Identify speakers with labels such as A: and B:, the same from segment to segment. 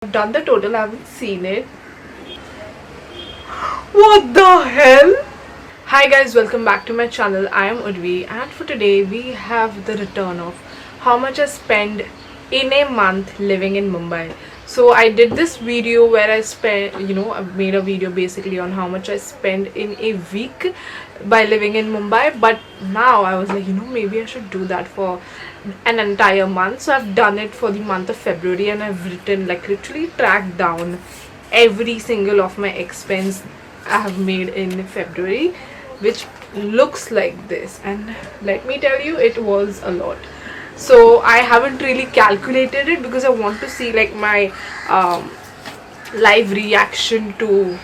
A: I've done the total, I haven't seen it. What the hell? Hi guys, welcome back to my channel. I am Urvee, and for today we have the return of how much I spend in a month living in Mumbai. So I did this video where I spent, I made a video basically on how much I spend in a week by living in Mumbai. But now I was like, maybe I should do that for an entire month. So I've done it for the month of February, and I've written, like, literally tracked down every single of my expense I have made in February, which looks like this. And let me tell you, it was a lot. So I haven't really calculated it because I want to see like my live reaction to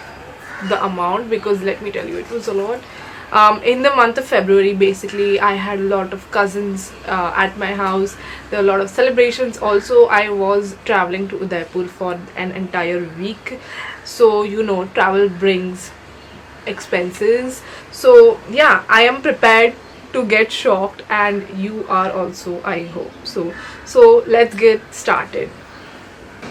A: the amount, because let me tell you, it was a lot. In the month of February, basically I had a lot of cousins at my house. There were a lot of celebrations. Also, I was traveling to Udaipur for an entire week, so travel brings expenses. So yeah, I am prepared to get shocked, and you are also, I hope so let's get started.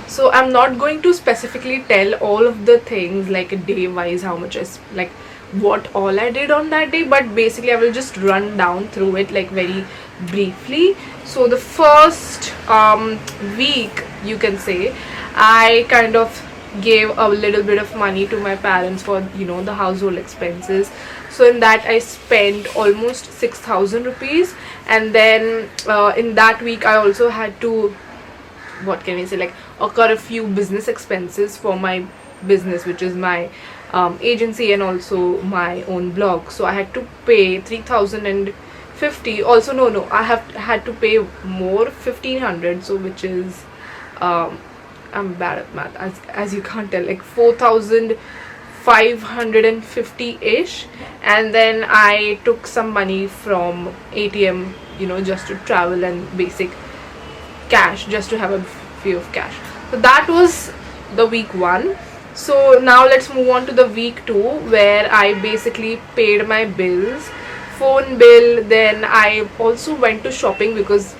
A: So I'm not going to specifically tell all of the things like day wise, how much like what all I did on that day, but basically I will just run down through it like very briefly. So the first week, you can say, I kind of gave a little bit of money to my parents for the household expenses. So in that I spent almost 6,000 rupees. And then in that week I also had to, what can I say, like, occur a few business expenses for my business, which is my agency and also my own blog. So I had to pay 3,050. Also no, I had to pay more, 1,500. So which is I'm bad at math, as you can't tell, like 4,550-ish. And then I took some money from ATM, just to travel, and basic cash, just to have a few of cash. So that was the week 1. So now let's move on to the week 2, where I basically paid my bills, phone bill. Then I also went to shopping because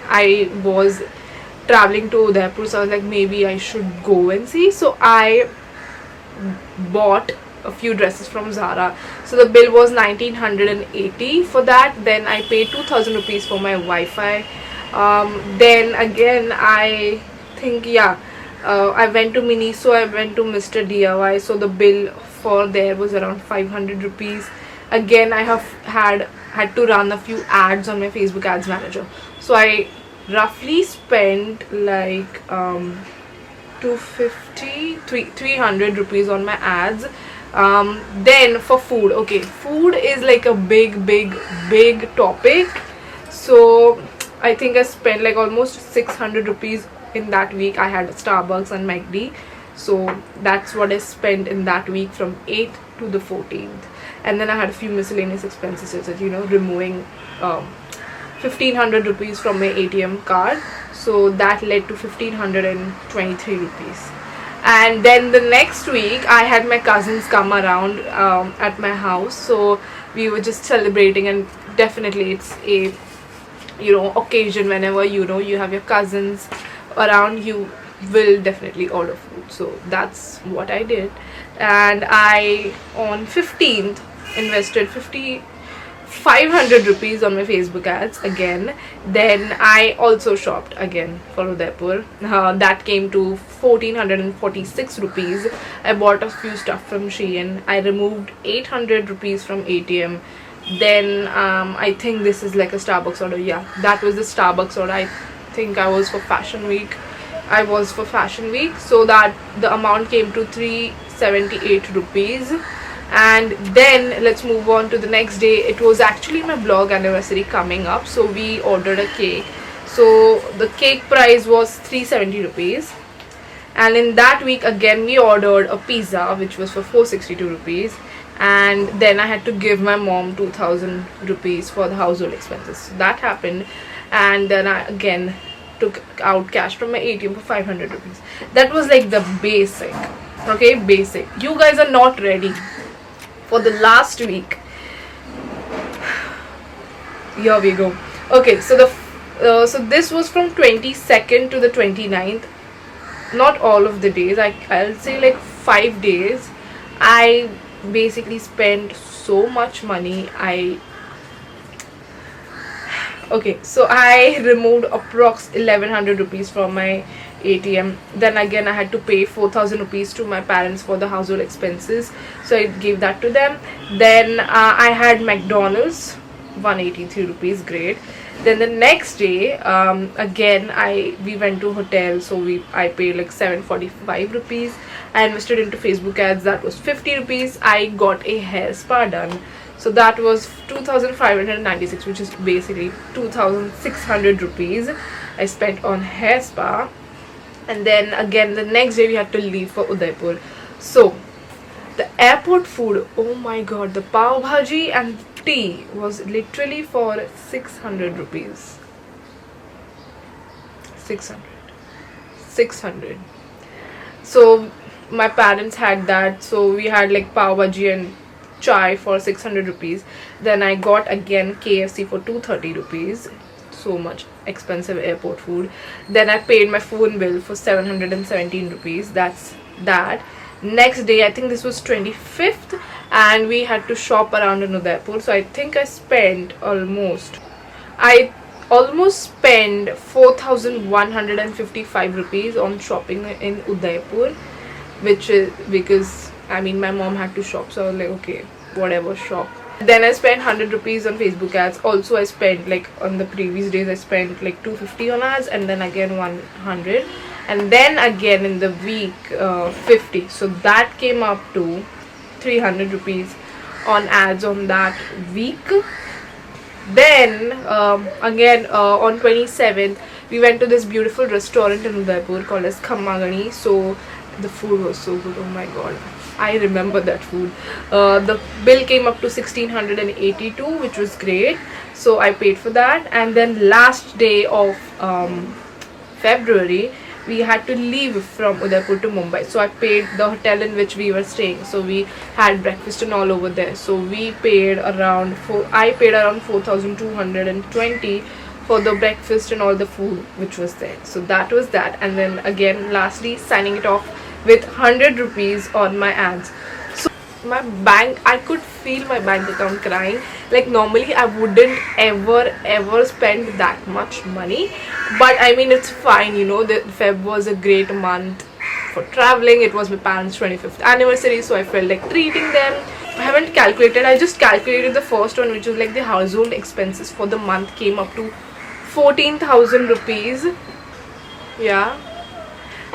A: I was traveling to Udaipur, so I was like, maybe I should go and see. So I bought a few dresses from Zara. So the bill was 1,980 for that. Then I paid 2,000 rupees for my Wi-Fi. Then again, I think, I went to Miniso, I went to Mr. DIY. So the bill for there was around 500 rupees. Again, I have had to run a few ads on my Facebook ads manager. So I roughly spent like 300 rupees on my ads. Then for food, okay, food is like a big topic. So I think I spent like almost 600 rupees in that week. I had Starbucks and McD. So that's what I spent in that week from 8th to the 14th. And then I had a few miscellaneous expenses, such as removing 1,500 rupees from my ATM card. So that led to 1,523 rupees. And then the next week I had my cousins come around at my house. So we were just celebrating, and definitely it's a occasion whenever you have your cousins around, you will definitely order food. So that's what I did. And I, on 15th, invested 500 rupees on my Facebook ads again. Then I also shopped again for Udaipur. That came to 1,446 rupees. I bought a few stuff from Shein. I removed 800 rupees from ATM. Then I think this is like a Starbucks order. Yeah, that was the Starbucks order. I think I was for Fashion Week. So that the amount came to 378 rupees. And then let's move on to the next day. It was actually my blog anniversary coming up, so we ordered a cake. So the cake price was 370 rupees. And in that week again we ordered a pizza, which was for 462 rupees. And then I had to give my mom 2,000 rupees for the household expenses. So that happened. And then I again took out cash from my ATM for 500 rupees. That was like the basic. Okay, basic. You guys are not ready for the last week. Here we go. Okay, so so this was from 22nd to the 29th. not all of the days, I'll say like 5 days, I basically spent so much money. Okay, so I removed approx 1100 rupees from my ATM. Then again I had to pay 4000 rupees to my parents for the household expenses, so I gave that to them. Then I had McDonald's, 183 rupees, great. Then the next day, again we went to hotel, so I paid like 745 rupees. I invested into Facebook ads, that was 50 rupees. I got a hair spa done, so that was 2596, which is basically 2600 rupees I spent on hair spa. And then again the next day we had to leave for Udaipur. So the airport food, oh my god, the pav bhaji and tea was literally for 600 rupees. 600. So my parents had that, so we had like pav bhaji and chai for 600 rupees. Then I got again KFC for 230 rupees. So much expensive airport food. Then I paid my phone bill for 717 rupees. That's that. Next day, I think this was 25th, and we had to shop around in Udaipur. So I think I almost spent 4155 rupees on shopping in Udaipur, which is because I mean my mom had to shop, so I was like, okay, whatever, shop. Then I spent 100 rupees on Facebook ads. Also I spent like on the previous days I spent like 250 on ads, and then again 100, and then again in the week 50. So that came up to 300 rupees on ads on that week. Then again on 27th we went to this beautiful restaurant in Udaipur called as Khammagani. So the food was so good, oh my god, I remember that food. The bill came up to 1682, which was great, so I paid for that. And then last day of February we had to leave from Udaipur to Mumbai, so I paid the hotel in which we were staying, so we had breakfast and all over there. So we paid around I paid around 4220 for the breakfast and all the food which was there. So that was that. And then again lastly signing it off with 100 rupees on my ads. So my bank, I could feel my bank account crying. Like normally I wouldn't ever spend that much money, but I mean it's fine, you know, the Feb was a great month for traveling. It was my parents' 25th anniversary, so I felt like treating them. I haven't calculated, I just calculated the first one, which was like the household expenses for the month came up to 14,000 rupees. Yeah.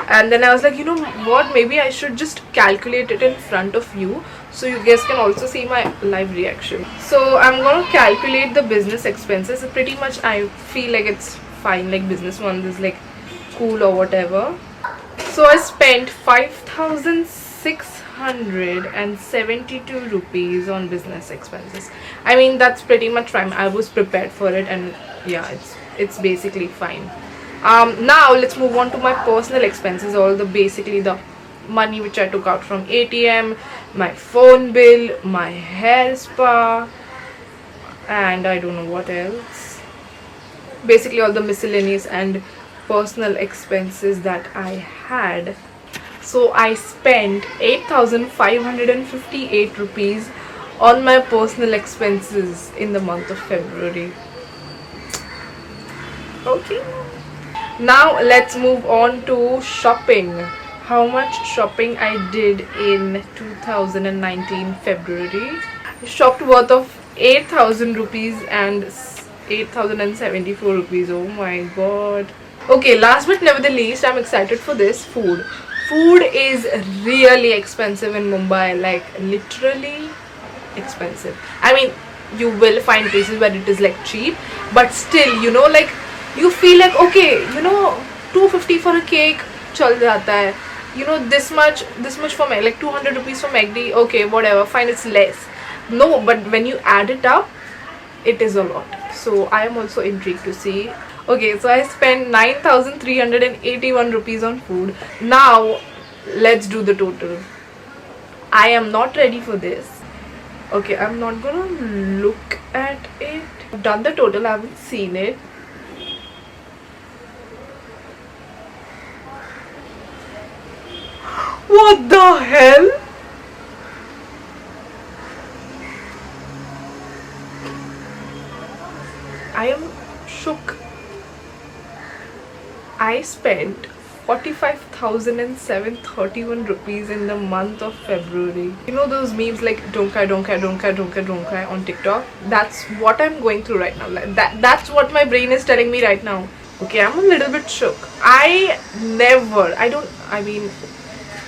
A: And then I was like, you know what, maybe I should just calculate it in front of you so you guys can also see my live reaction. So I'm gonna calculate the business expenses. Pretty much I feel like it's fine, like business one is like cool or whatever. So I spent 5,672 rupees on business expenses. I mean that's pretty much fine, I was prepared for it, and yeah, it's basically fine. Now let's move on to my personal expenses, all the basically the money which I took out from ATM, my phone bill, my hair spa, and I don't know what else, basically all the miscellaneous and personal expenses that I had. So I spent 8,558 rupees on my personal expenses in the month of February. Okay, now let's move on to shopping. How much shopping I did in 2019 February. I shopped worth of 8,000 rupees and 8,074 rupees. Oh my god. Okay, last but never the least, I'm excited for this food. Food is really expensive in Mumbai, like literally expensive. I mean, you will find places where it is like cheap, but still, you know, like you feel like, okay, you know, 250 for a cake chal jata hai, you know, this much for me, like 200 rupees for McD, okay, whatever, fine, it's less. No, but when you add it up, it is a lot. So I am also intrigued to see. Okay, so I spent 9,381 rupees on food. Now let's do the total. I am not ready for this. Okay, I'm not gonna look at it. I've done the total, I haven't seen it. What the hell? I am shook. I spent 45,731 rupees in the month of February. You know those memes like don't cry, don't cry, don't cry, don't cry, don't cry on TikTok? That's what I'm going through right now. Like that's what my brain is telling me right now. Okay, I'm a little bit shook. I mean,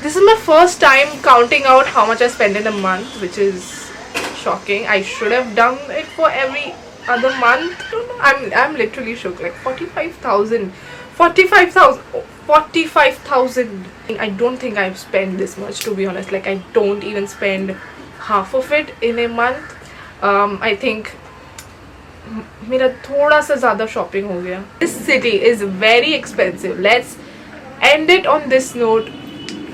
A: this is my first time counting out how much I spend in a month, which is shocking. I should have done it for every other month. I don't know. I'm literally shook. Like 45,000. 45,000. 45,000. I don't think I've spent this much, to be honest. Like I don't even spend half of it in a month. I think मेरा थोड़ा सा ज़्यादा shopping हो गया. This city is very expensive. Let's end it on this note.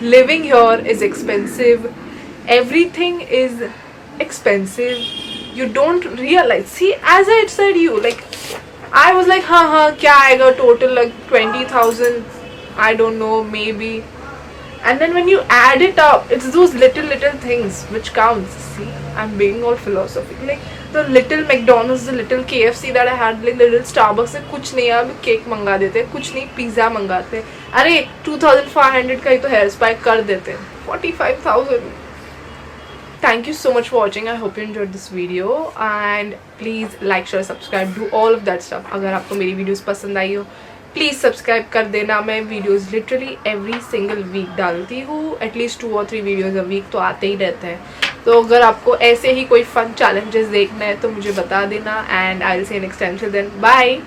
A: Living here is expensive. Everything is expensive. You don't realize. See, as I said you, like I was like, हाँ क्या आएगा total like 20,000. I don't know, maybe. And then when you add it up, it's those little things which counts. See, I'm being all philosophical. Like the little McDonald's, the little KFC that I had, like the little Starbucks से कुछ नहीं यार, cake मंगा देते हैं, कुछ नहीं pizza मंगाते हैं. अरे 2,500 का ही तो हेयर स्पा कर देते हैं. 45,000. Thank you so much for watching. I hope you enjoyed this video and please like, share, subscribe, do all of that stuff. अगर आपको मेरी वीडियोस पसंद आई हो प्लीज़ सब्सक्राइब कर देना. मैं videos literally every single week डालती हूँ. एटलीस्ट 2 और 3 वीडियोस अ वीक तो आते ही रहते हैं. तो अगर आपको ऐसे ही कोई फन चैलेंजेस देखना है तो मुझे बता देना. And I will see you next time. Till then bye.